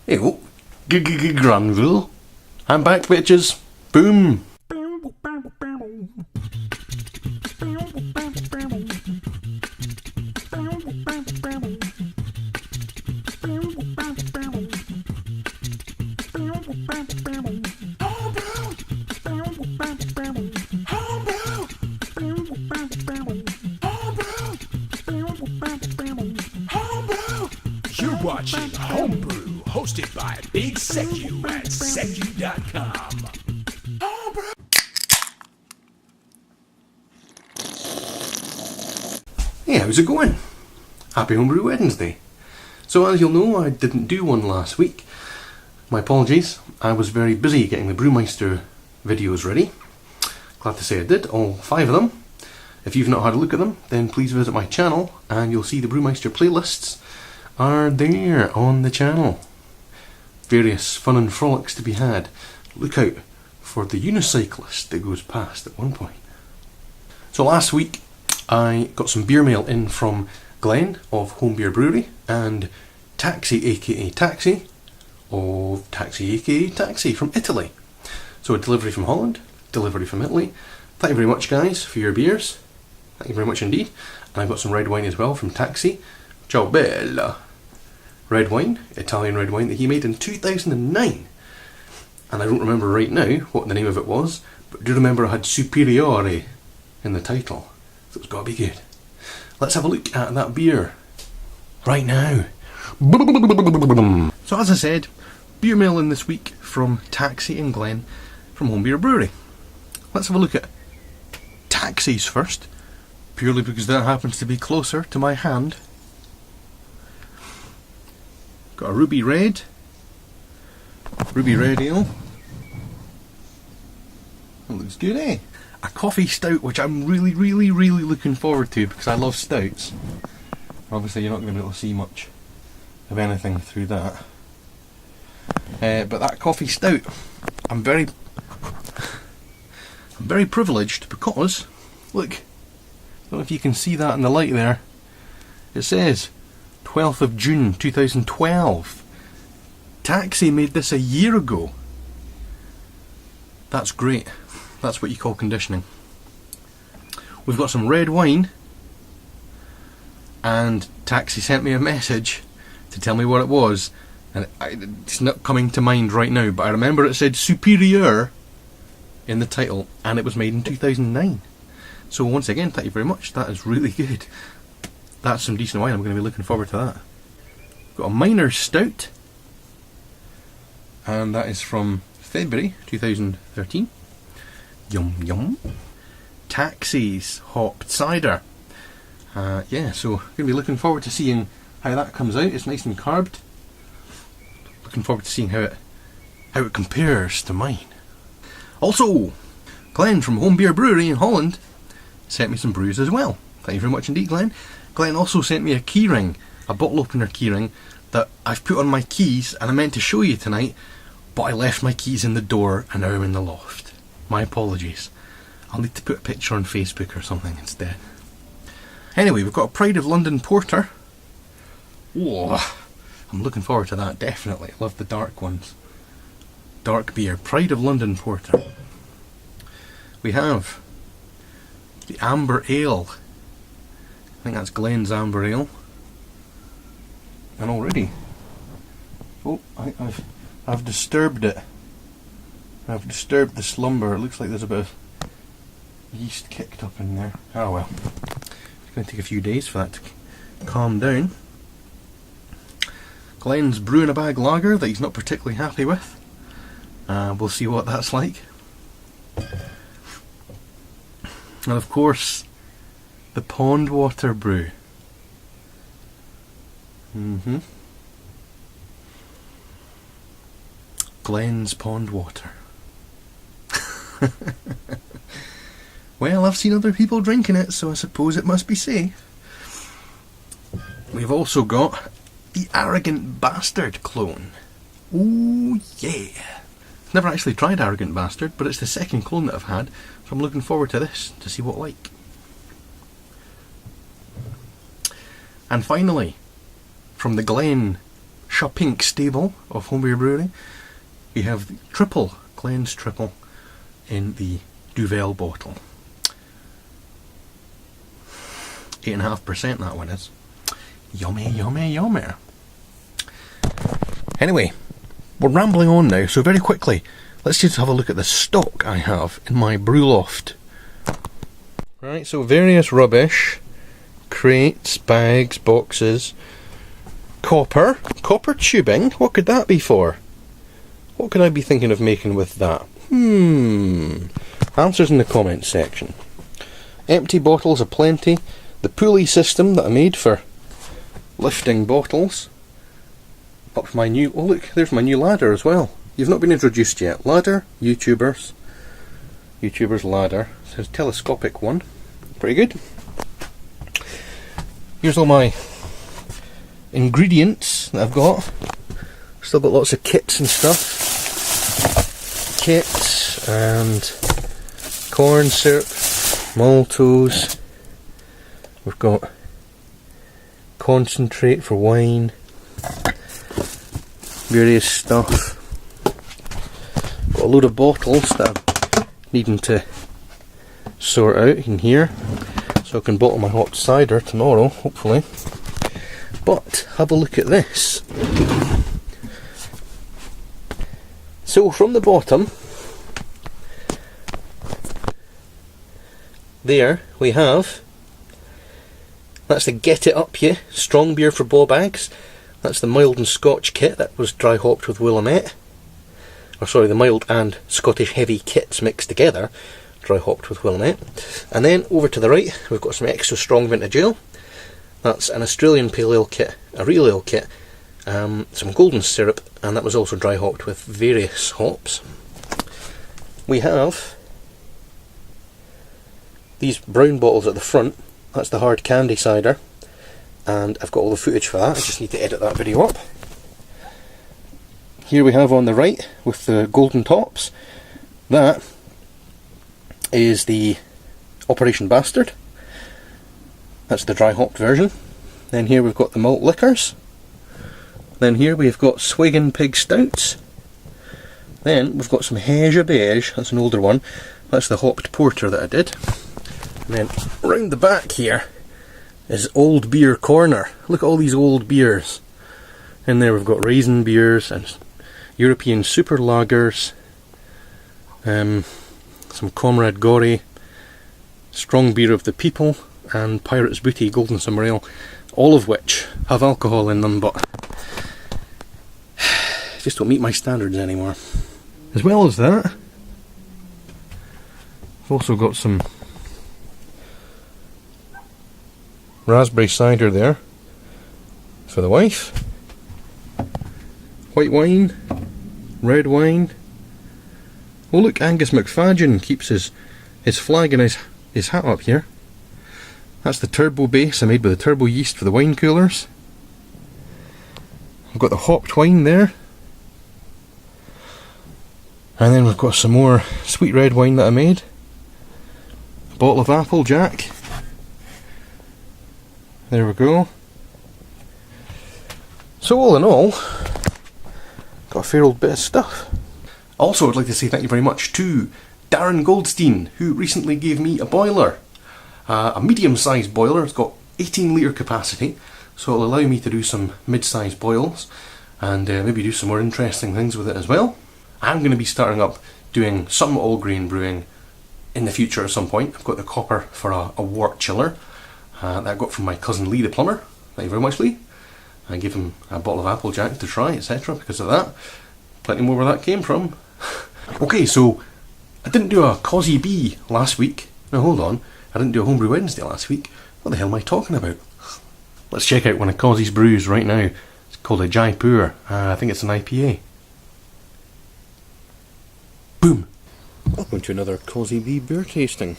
Hey, oh, Granville. I'm back, bitches. Boom. You're watching Homebrew, hosted by Big Secu at secu.com. Hey, how's it going? Happy Homebrew Wednesday. So as you'll know, I didn't do one last week. My apologies. I was very busy getting the Brewmeister videos ready. Glad to say I did, all 5 of them. If you've not had a look at them, then please visit my channel and you'll see the Brewmeister playlists are there on the channel. Various fun and frolics to be had. Look out for the unicyclist that goes past at one point. So last week I got some beer mail in from Glenn of Home Beer Brewery and Taxi aka Taxi of Taxi aka Taxi from Italy. So a delivery from Holland, delivery from Italy. Thank you very much guys for your beers. Thank you very much indeed. And I've got some red wine as well from Taxi. Ciao bella. Red wine, Italian red wine that he made in 2009. And I don't remember right now what the name of it was, but do remember I had Superiore in the title. So it's got to be good. Let's have a look at that beer right now. So as I said, beer mail in this week from Taxi and Glenn from Home Beer Brewery. Let's have a look at Taxi's first, purely because that happens to be closer to my hand. Got a ruby red ale. That looks good, eh? A coffee stout, which I'm really looking forward to because I love stouts. Obviously you're not going to be able to see much of anything through that. But that coffee stout, I'm very privileged because, look, I don't know if you can see that in the light there. It says 12th of June 2012. Taxi made this a year ago. That's great. That's what you call conditioning. We've got some red wine, and Taxi sent me a message to tell me what it was, and it's not coming to mind right now, but I remember it said Superior in the title, and it was made in 2009. So once again, thank you very much. That is really good. That's some decent wine. I'm going to be looking forward to that. Got a minor stout, and that is from February 2013. Yum yum. Taxi's hopped cider. Yeah, so going to be looking forward to seeing how that comes out. It's nice and carved. Looking forward to seeing how it compares to mine. Also, Glenn from Home Beer Brewery in Holland sent me some brews as well. Thank you very much indeed, Glenn. Glenn also sent me a keyring, a bottle opener keyring that I've put on my keys, and I meant to show you tonight, but I left my keys in the door and now I'm in the loft. My apologies. I'll need to put a picture on Facebook or something instead. Anyway, we've got a Pride of London Porter. Oh, I'm looking forward to that, definitely. I love the dark ones. Dark beer, Pride of London Porter. We have the Amber Ale. I think that's Glenn's Amber Ale. And already, oh, I've disturbed it. I've disturbed the slumber. It looks like there's a bit of yeast kicked up in there. Oh well. It's going to take a few days for that to calm down. Glenn's Brew in a Bag Lager that he's not particularly happy with. We'll see what that's like. And of course, the Pond Water Brew. Glenn's Pond Water. Well, I've seen other people drinking it, so I suppose it must be safe. We've also got the Arrogant Bastard clone. Ooh yeah. Never actually tried Arrogant Bastard, but it's the second clone that I've had, so I'm looking forward to this, to see what like. And finally, from the Glen Shopping stable of homebrew brewery. We have the triple, cleansed triple, in the Duvel bottle. 8.5% that one is. Yummy, yummy, yummy. Anyway, we're rambling on now, so very quickly, let's just have a look at the stock I have in my brew loft. Right, so various rubbish, crates, bags, boxes, copper tubing, what could that be for? What could I be thinking of making with that? Answers in the comments section. Empty bottles aplenty. The pulley system that I made for lifting bottles. Up my new, oh look, there's my new ladder as well. You've not been introduced yet. Ladder, YouTubers ladder. It says telescopic one. Pretty good. Here's all my ingredients that I've got. Still got lots of kits and stuff. Kits and corn syrup, maltose. We've got concentrate for wine. Various stuff. Got a load of bottles that I'm needing to sort out in here, so I can bottle my hot cider tomorrow, hopefully. But have a look at this. So from the bottom, there we have, that's the Get It Up Ye strong beer for ball bags. That's the mild and Scotch kit that was dry hopped with Willamette. Or sorry, the mild and Scottish heavy kits mixed together, dry hopped with Willamette. And then over to the right, we've got some extra strong vintage ale. That's an Australian pale ale kit, a real ale kit, some golden syrup, and that was also dry hopped with various hops. We have these brown bottles at the front. That's the hard candy cider, and I've got all the footage for that. I just need to edit that video up. Here we have on the right with the golden tops, that is the Operation Bastard. That's the dry hopped version. Then here we've got the malt liquors. Then here we've got Swiggin Pig Stouts. Then we've got some Heja Beige, that's an older one. That's the hopped porter that I did. And then round the back here is Old Beer Corner. Look at all these old beers. In there we've got raisin beers and European super lagers, some Comrade Gory, strong beer of the people, and Pirate's Booty Golden Summer Ale, all of which have alcohol in them, but just don't meet my standards anymore. As well as that, I've also got some raspberry cider there for the wife, white wine, red wine. Oh look, Angus McFadgen keeps his flag and his hat up here. That's the turbo base I made with the turbo yeast for the wine coolers. I've got the hopped wine there. And then we've got some more sweet red wine that I made. A bottle of Applejack. There we go. So all in all, got a fair old bit of stuff. Also, I'd like to say thank you very much to Darren Goldstein, who recently gave me a boiler. A medium-sized boiler. It's got 18 litre capacity, so it'll allow me to do some mid-sized boils and maybe do some more interesting things with it as well. I'm going to be starting up doing some all-grain brewing in the future at some point. I've got the copper for a wort chiller that I got from my cousin Lee the plumber. Thank you very much, Lee. I gave him a bottle of Applejack to try, etc. because of that. Plenty more where that came from. Okay, so I didn't do a Cosy Bee last week. No, hold on. I didn't do a Homebrew Wednesday last week. What the hell am I talking about? Let's check out one of Cosy's brews right now. It's called a Jaipur. I think it's an IPA. Boom! Welcome to another Cosy Bee beer tasting.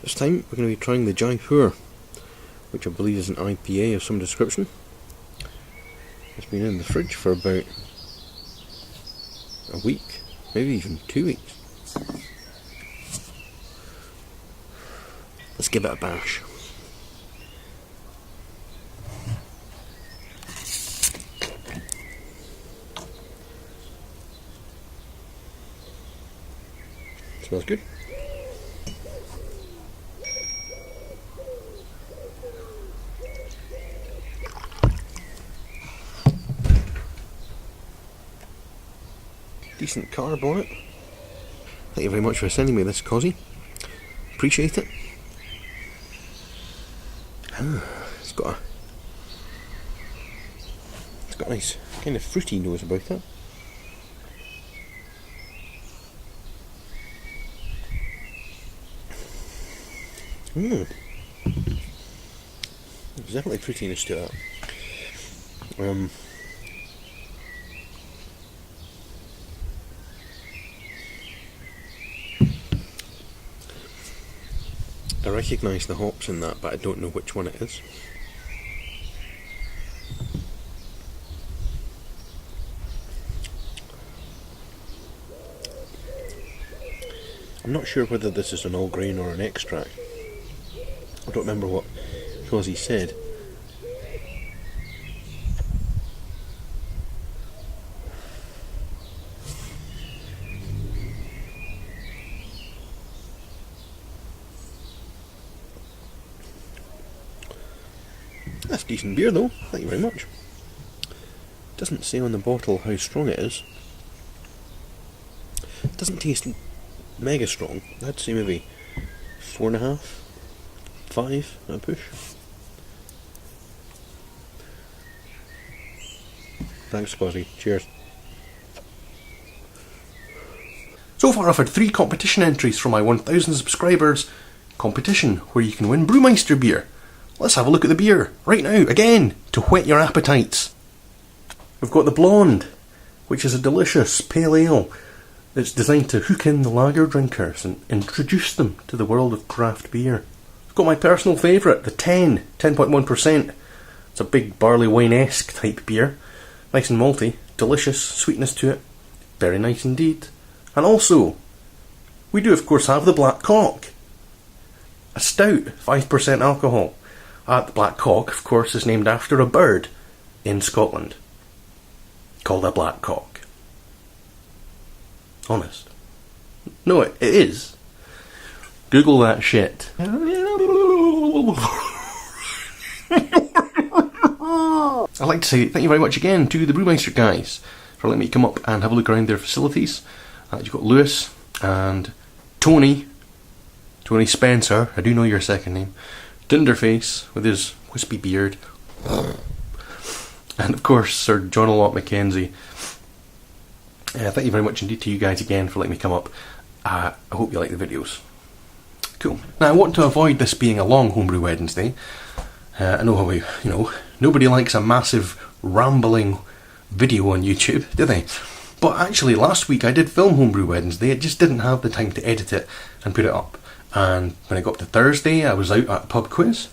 This time we're going to be trying the Jaipur, which I believe is an IPA of some description. It's been in the fridge for about a week, maybe even 2 weeks. Let's give it a bash. Smells good. Decent carb on it. Thank you very much for sending me this, Cozzy. Appreciate it. It's got a nice kind of fruity nose about it. There's definitely fruitiness to that. I recognise the hops in that, but I don't know which one it is. I'm not sure whether this is an all grain or an extract. I don't remember what Cozzy said. That's decent beer though, thank you very much. Doesn't say on the bottle how strong it is. It doesn't taste mega strong. I'd say maybe 4.5, 5 at a push. Thanks, Cozzy. Cheers. So far I've had 3 competition entries for my 1000 subscribers competition where you can win Brewmeister beer. Let's have a look at the beer right now, again, to whet your appetites. We've got the Blonde, which is a delicious pale ale that's designed to hook in the lager drinkers and introduce them to the world of craft beer. I've got my personal favourite, the 10.1%. It's a big barley wine-esque type beer. Nice and malty, delicious, sweetness to it. Very nice indeed. And also, we do of course have the Black Cock. A stout, 5% alcohol. The Black Cock, of course, is named after a bird in Scotland called a black cock. Honest. No, it is. Google that shit. I'd like to say thank you very much again to the Brewmeister guys for letting me come up and have a look around their facilities. You've got Lewis and Tony Spencer, I do know your second name, Dinderface with his wispy beard, and of course Sir John Lot Mackenzie. Thank you very much indeed to you guys again for letting me come up. I hope you like the videos. Cool. Now I want to avoid this being a long Homebrew Wednesday. I know how nobody likes a massive rambling video on YouTube, do they? But actually last week I did film Homebrew Wednesday, it just didn't have the time to edit it and put it up. And when I got to Thursday I was out at a pub quiz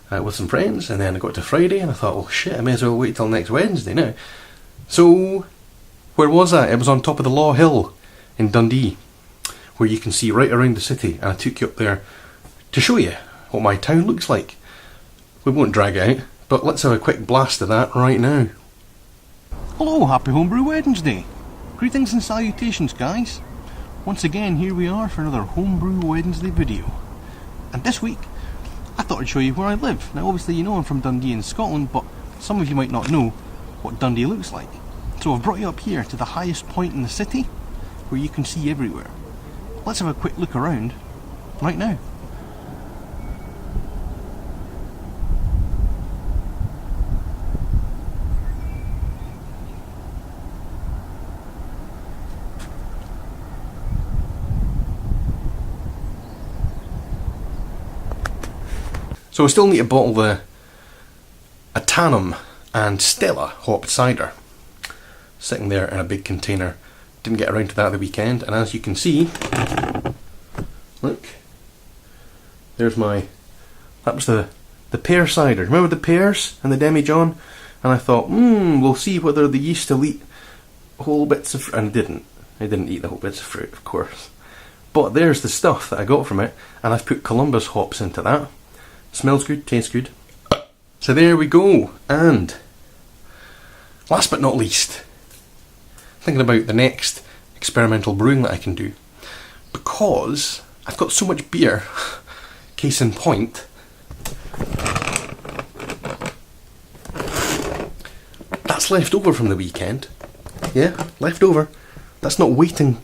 with some friends, and then I got to Friday and I thought, well shit, I may as well wait till next Wednesday now. So where was I? It was on top of the Law Hill in Dundee, where you can see right around the city, and I took you up there to show you what my town looks like. We won't drag out, but let's have a quick blast of that right now. Hello, happy Homebrew Wednesday. Greetings and salutations guys. Once again here we are for another Homebrew Wednesday video. And this week I thought I'd show you where I live. Now obviously you know I'm from Dundee in Scotland, but some of you might not know what Dundee looks like. So I've brought you up here to the highest point in the city where you can see everywhere. Let's have a quick look around right now. So we still need to bottle the Atanum and Stella hopped cider, sitting there in a big container. Didn't get around to that the weekend, and as you can see, look, there's that was the pear cider. Remember the pears and the demijohn? And I thought, we'll see whether the yeast will eat whole bits of fruit, and it didn't. It didn't eat the whole bits of fruit, of course. But there's the stuff that I got from it, and I've put Columbus hops into that. Smells good, tastes good. So there we go. And last but not least, thinking about the next experimental brewing that I can do. because I've got so much beer, case in point, that's left over from the weekend. Yeah, left over. That's not waiting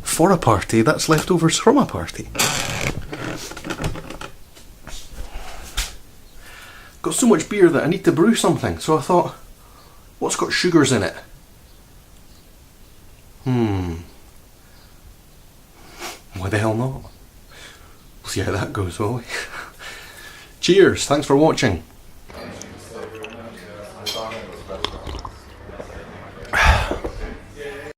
for a party, that's leftovers from a party. Got so much beer that I need to brew something, so I thought, what's got sugars in it? Why the hell not? We'll see how that goes, will we? Cheers, thanks for watching.